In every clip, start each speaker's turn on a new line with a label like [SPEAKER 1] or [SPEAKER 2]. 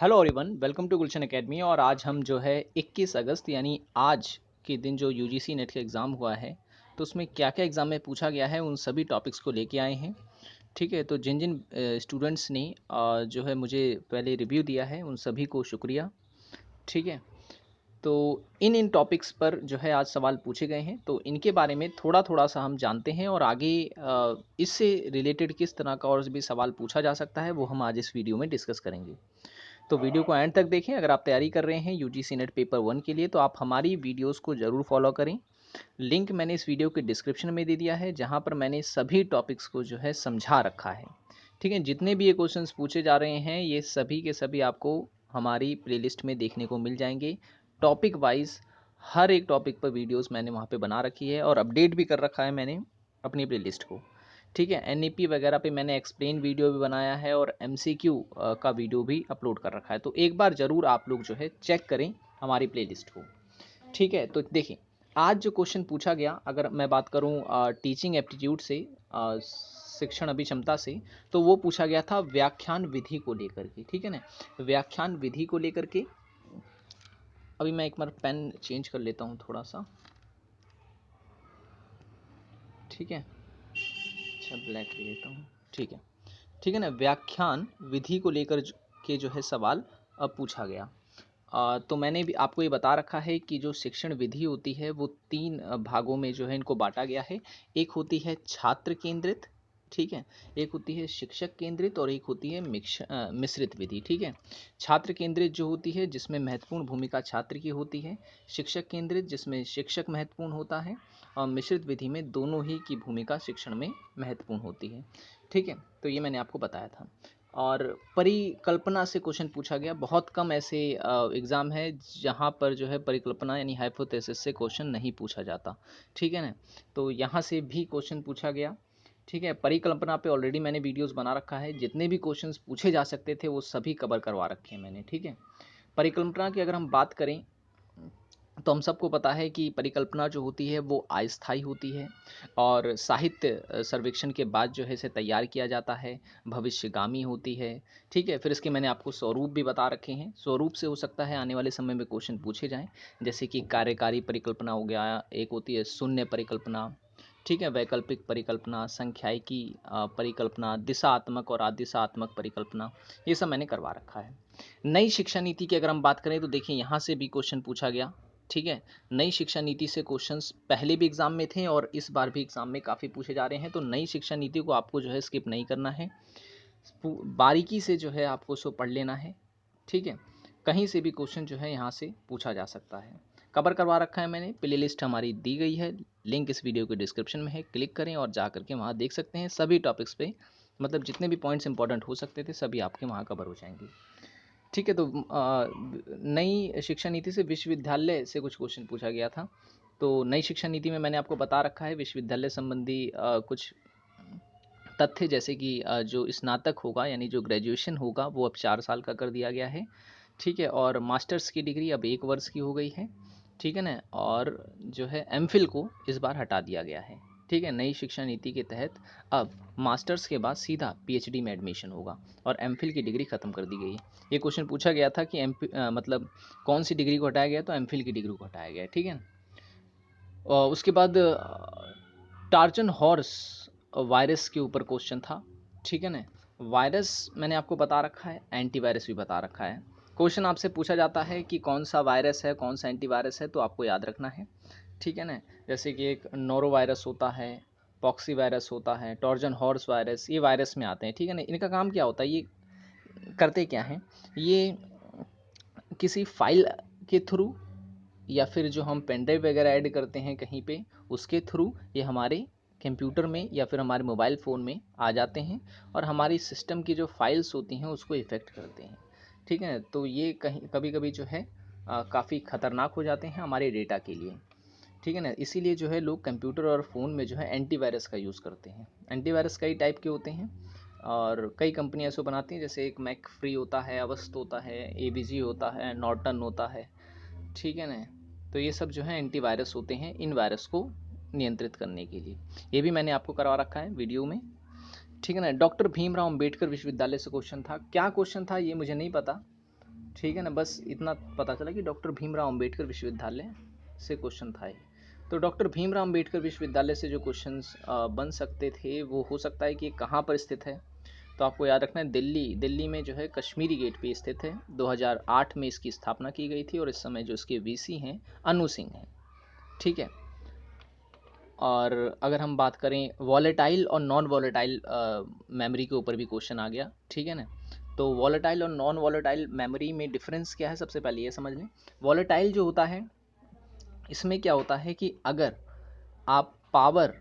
[SPEAKER 1] Hello everyone, welcome to Gulshan academy. और आज हम जो है 21 अगस्त यानी आज के दिन जो यूजीसी नेट का एग्ज़ाम हुआ है, तो उसमें क्या क्या एग्ज़ाम में पूछा गया है उन सभी टॉपिक्स को लेके आए हैं। ठीक है, तो जिन जिन स्टूडेंट्स ने जो है मुझे पहले रिव्यू दिया है उन सभी को शुक्रिया। ठीक है, तो इन टॉपिक्स पर जो है आज सवाल पूछे गए हैं, तो इनके बारे में थोड़ा थोड़ा सा हम जानते हैं और आगे इससे रिलेटेड किस तरह का और भी सवाल पूछा जा सकता है वो हम आज इस वीडियो में डिस्कस करेंगे। तो वीडियो को एंड तक देखें। अगर आप तैयारी कर रहे हैं यूजीसी नेट पेपर 1 के लिए तो आप हमारी वीडियोस को ज़रूर फॉलो करें। लिंक मैंने इस वीडियो के डिस्क्रिप्शन में दे दिया है, जहां पर मैंने सभी टॉपिक्स को जो है समझा रखा है। ठीक है, जितने भी ये क्वेश्चंस पूछे जा रहे हैं ये सभी के सभी आपको हमारी प्लेलिस्ट में देखने को मिल जाएंगे। टॉपिक वाइज हर एक टॉपिक पर वीडियोस मैंने वहाँ पे बना रखी है और अपडेट भी कर रखा है मैंने अपनी प्लेलिस्ट को। ठीक है, एनईपी वगैरह पे मैंने एक्सप्लेन वीडियो भी बनाया है और एमसीक्यू का वीडियो भी अपलोड कर रखा है, तो एक बार ज़रूर आप लोग जो है चेक करें हमारी प्लेलिस्ट को। ठीक है, तो देखिए आज जो क्वेश्चन पूछा गया, अगर मैं बात करूं टीचिंग एप्टीट्यूड से, शिक्षण अभिक्षमता से, तो वो पूछा गया था व्याख्यान विधि को लेकर के। ठीक है ना, व्याख्यान विधि को लेकर के। अभी मैं एक बार पेन चेंज कर लेता हूं थोड़ा सा। ठीक है, अच्छा ब्लैक ले लेता हूँ। ठीक है, ठीक है ना, व्याख्यान विधि को लेकर के जो है सवाल अब पूछा गया। तो मैंने भी आपको ये बता रखा है कि जो शिक्षण विधि होती है वो तीन भागों में जो है इनको बांटा गया है। एक होती है छात्र केंद्रित, ठीक है, एक होती है शिक्षक केंद्रित और एक होती है मिश्रित विधि। ठीक है, छात्र केंद्रित जो होती है जिसमें महत्वपूर्ण भूमिका छात्र की होती है, शिक्षक केंद्रित जिसमें शिक्षक महत्वपूर्ण होता है, और मिश्रित विधि में दोनों ही की भूमिका शिक्षण में महत्वपूर्ण होती है। ठीक है, तो ये मैंने आपको बताया था। और परिकल्पना से क्वेश्चन पूछा गया। बहुत कम ऐसे एग्ज़ाम है जहाँ पर जो है परिकल्पना यानी हाइपोथेसिस से क्वेश्चन नहीं पूछा जाता। ठीक है ना, तो यहाँ से भी क्वेश्चन पूछा गया। ठीक है, परिकल्पना पे ऑलरेडी मैंने वीडियोस बना रखा है, जितने भी क्वेश्चंस पूछे जा सकते थे वो सभी कवर करवा रखे हैं मैंने। ठीक है, परिकल्पना की अगर हम बात करें तो हम सबको पता है कि परिकल्पना जो होती है वो अस्थायी होती है और साहित्य सर्वेक्षण के बाद जो है इसे तैयार किया जाता है, भविष्यगामी होती है। ठीक है, फिर इसके मैंने आपको स्वरूप भी बता रखे हैं। स्वरूप से हो सकता है आने वाले समय में क्वेश्चन पूछे जाएं, जैसे कि कार्यकारी परिकल्पना हो गया, एक होती है शून्य परिकल्पना, ठीक है, वैकल्पिक परिकल्पना, संख्यायिकी परिकल्पना, दिशात्मक और आदिशात्मक परिकल्पना, ये सब मैंने करवा रखा है। नई शिक्षा नीति की अगर हम बात करें तो देखिए यहाँ से भी क्वेश्चन पूछा गया। ठीक है, नई शिक्षा नीति से क्वेश्चंस पहले भी एग्जाम में थे और इस बार भी एग्जाम में काफ़ी पूछे जा रहे हैं, तो नई शिक्षा नीति को आपको जो है स्किप नहीं करना है, बारीकी से जो है आपको उसको पढ़ लेना है। ठीक है, कहीं से भी क्वेश्चन जो है यहाँ से पूछा जा सकता है। कवर करवा रखा है मैंने, प्ले लिस्ट हमारी दी गई है, लिंक इस वीडियो के डिस्क्रिप्शन में है, क्लिक करें और जा करके वहाँ देख सकते हैं सभी टॉपिक्स पे, मतलब जितने भी पॉइंट्स इंपॉर्टेंट हो सकते थे सभी आपके वहाँ कवर हो जाएंगे। ठीक है, तो नई शिक्षा नीति से विश्वविद्यालय से कुछ क्वेश्चन पूछा गया था। तो नई शिक्षा नीति में मैंने आपको बता रखा है विश्वविद्यालय संबंधी कुछ तथ्य, जैसे कि जो स्नातक होगा यानी जो ग्रेजुएशन होगा वो अब 4 साल का कर दिया गया है। ठीक है, और मास्टर्स की डिग्री अब 1 वर्ष की हो गई है। ठीक है ना, और जो है एमफिल को इस बार हटा दिया गया है। ठीक है, नई शिक्षा नीति के तहत अब मास्टर्स के बाद सीधा पीएचडी में एडमिशन होगा और एमफिल की डिग्री ख़त्म कर दी गई है। ये क्वेश्चन पूछा गया था कि मतलब कौन सी डिग्री को हटाया गया, तो एमफिल की डिग्री को हटाया गया है। ठीक है, और उसके बाद टार्जन हॉर्स वायरस के ऊपर क्वेश्चन था। ठीक है ना, वायरस मैंने आपको बता रखा है, एंटीवायरस भी बता रखा है। क्वेश्चन आपसे पूछा जाता है कि कौन सा वायरस है कौन सा एंटीवायरस है, तो आपको याद रखना है। ठीक है ना, जैसे कि एक नोरो वायरस होता है, पॉक्सी वायरस होता है, टॉर्जन हॉर्स वायरस, ये वायरस में आते हैं। ठीक है ना, इनका काम क्या होता है, ये करते क्या हैं, ये किसी फाइल के थ्रू या फिर जो हम पेन ड्राइव वगैरह ऐड करते हैं कहीं पे, उसके थ्रू ये हमारे कंप्यूटर में या फिर हमारे मोबाइल फ़ोन में आ जाते हैं और हमारी सिस्टम की जो फाइल्स होती हैं उसको इफ़ेक्ट करते हैं। ठीक है, तो ये कहीं कभी कभी जो है काफ़ी ख़तरनाक हो जाते हैं हमारे डेटा के लिए। ठीक है ना, इसीलिए जो है लोग कंप्यूटर और फ़ोन में जो है एंटीवायरस का यूज़ करते हैं। एंटीवायरस कई टाइप के होते हैं और कई कंपनियां ऐसे बनाती हैं, जैसे एक मैक फ्री होता है, अवस्त होता है, एबीजी होता है, नॉर्टन होता है। ठीक है ना, तो ये सब जो है एंटीवायरस होते हैं इन वायरस को नियंत्रित करने के लिए। ये भी मैंने आपको करवा रखा है वीडियो में। ठीक है ना, डॉक्टर भीमराव अंबेडकर विश्वविद्यालय से क्वेश्चन था। क्या क्वेश्चन था ये मुझे नहीं पता, ठीक है ना, बस इतना पता चला कि डॉक्टर भीमराव अंबेडकर विश्वविद्यालय से क्वेश्चन था ये। तो डॉक्टर भीमराव अंबेडकर विश्वविद्यालय से जो क्वेश्चंस बन सकते थे वो हो सकता है कि ये कहाँ पर स्थित है। तो आपको याद रखना है दिल्ली में जो है कश्मीरी गेट पे स्थित है। 2008 में इसकी स्थापना की गई थी और इस समय जो इसके वीसी हैं अनु सिंह हैं। ठीक है। और अगर हम बात करें वॉलेटाइल और नॉन वॉलेटाइल मेमोरी के ऊपर भी क्वेश्चन आ गया। ठीक है ना। तो वॉलेटाइल और नॉन वॉलेटाइल मेमोरी में डिफरेंस क्या है, सबसे पहले ये समझ लें। वॉलेटाइल जो होता है इसमें क्या होता है कि अगर आप पावर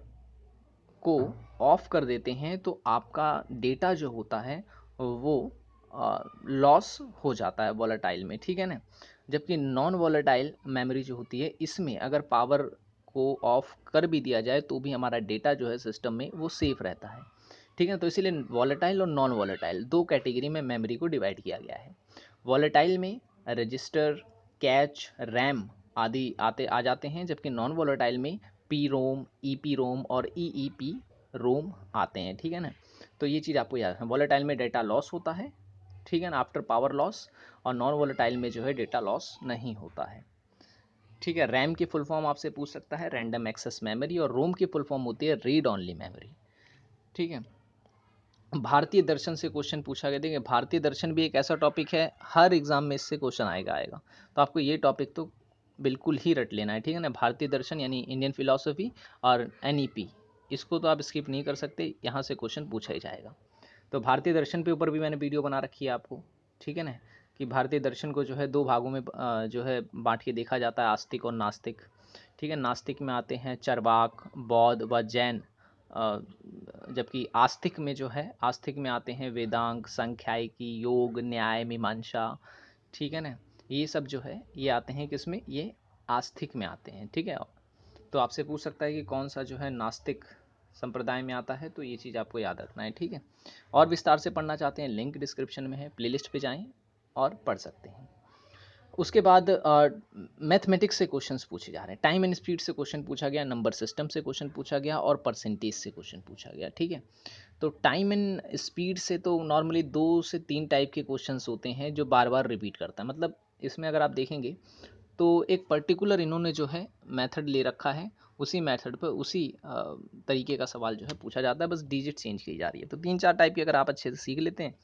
[SPEAKER 1] को ऑफ कर देते हैं तो आपका डेटा जो होता है वो लॉस हो जाता है वॉलेटाइल में। ठीक है ना। जबकि नॉन वॉलेटाइल मेमोरी जो होती है इसमें अगर पावर को ऑफ कर भी दिया जाए तो भी हमारा डेटा जो है सिस्टम में वो सेफ रहता है। ठीक है। तो इसीलिए वॉलेटाइल और नॉन वॉलेटाइल दो कैटेगरी में मेमोरी को डिवाइड किया गया है। वॉलेटाइल में रजिस्टर, कैच, रैम आदि आ जाते हैं, जबकि नॉन वॉलेटाइल में P ROM, E P ROM और ई ई पी रोम आते हैं। ठीक है ना। तो ये चीज़ आपको याद है, वॉलेटाइल में डेटा लॉस होता है। ठीक है ना, आफ्टर पावर लॉस। और नॉन वॉलेटाइल में जो है डेटा लॉस नहीं होता है। ठीक है। रैम की फुल फॉर्म आपसे पूछ सकता है रैंडम एक्सेस मेमोरी, और रोम की फुल फॉर्म होती है रीड ऑनली मेमोरी। ठीक है। भारतीय दर्शन से क्वेश्चन पूछा गया। देखिए भारतीय दर्शन भी एक ऐसा टॉपिक है, हर एग्जाम में इससे क्वेश्चन आएगा। तो आपको ये टॉपिक तो बिल्कुल ही रट लेना है। ठीक है ना। भारतीय दर्शन यानी इंडियन फिलॉसफी और एनईपी, इसको तो आप स्किप नहीं कर सकते, यहाँ से क्वेश्चन पूछा ही जाएगा। तो भारतीय दर्शन के ऊपर भी मैंने वीडियो बना रखी है आपको। ठीक है ना। कि भारतीय दर्शन को जो है दो भागों में जो है बांट के देखा जाता है, आस्तिक और नास्तिक। ठीक है। नास्तिक में आते हैं चरवाक, बौद्ध व जैन। जबकि आस्तिक में जो है, आस्तिक में आते हैं वेदांग, सांख्यिकी, योग, न्याय, मीमांसा। ठीक है ना। ये सब जो है ये आते हैं किसमें, ये आस्तिक में आते हैं। ठीक है। तो आपसे पूछ सकता है कि कौन सा जो है नास्तिक संप्रदाय में आता है, तो ये चीज़ आपको याद रखना है। ठीक है। और विस्तार से पढ़ना चाहते हैं, लिंक डिस्क्रिप्शन में है, प्लेलिस्ट पे जाएं और पढ़ सकते हैं। उसके बाद मैथमेटिक्स से क्वेश्चंस पूछे जा रहे हैं। टाइम एंड स्पीड से क्वेश्चन पूछा गया, नंबर सिस्टम से क्वेश्चन पूछा गया और परसेंटेज से क्वेश्चन पूछा गया। ठीक है। तो टाइम एंड स्पीड से तो नॉर्मली 2 से 3 टाइप के क्वेश्चंस होते हैं जो बार बार रिपीट करता है। मतलब इसमें अगर आप देखेंगे तो एक पर्टिकुलर इन्होंने जो है मेथड ले रखा है, उसी मेथड पर उसी तरीके का सवाल जो है पूछा जाता है, बस डिजिट चेंज की जा रही है। तो 3-4 टाइप की अगर आप अच्छे से सीख लेते हैं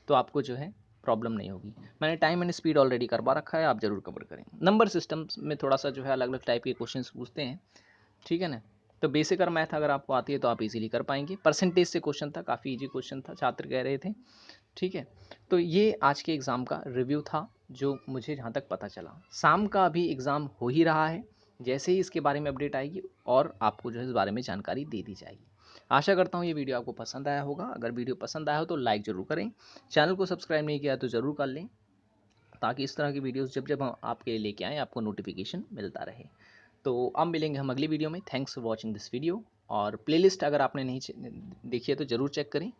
[SPEAKER 1] तो आपको जो है प्रॉब्लम नहीं होगी। मैंने टाइम एंड स्पीड ऑलरेडी करवा रखा है, आप ज़रूर कवर करें। नंबर सिस्टम्स में थोड़ा सा जो है अलग अलग टाइप के क्वेश्चन पूछते हैं। ठीक है ना। तो बेसिक और मैथ अगर आपको आती है तो आप इजीली कर पाएंगे। परसेंटेज से क्वेश्चन था, काफ़ी इजी क्वेश्चन था, छात्र कह रहे थे। ठीक है। तो ये आज के एग्ज़ाम का रिव्यू था जो मुझे जहाँ तक पता चला। शाम का अभी एग्ज़ाम हो ही रहा है, जैसे ही इसके बारे में अपडेट आएगी और आपको जो है इस बारे में जानकारी दे दी जाएगी। आशा करता हूँ ये वीडियो आपको पसंद आया होगा। अगर वीडियो पसंद आया हो तो लाइक ज़रूर करें, चैनल को सब्सक्राइब नहीं किया तो ज़रूर कर लें, ताकि इस तरह की वीडियोस जब जब हम आपके लिए लेके आएँ आपको नोटिफिकेशन मिलता रहे। तो अब मिलेंगे हम अगली वीडियो में। Thanks for watching this video. और प्लेलिस्ट अगर आपने नहीं देखी है तो ज़रूर चेक करें।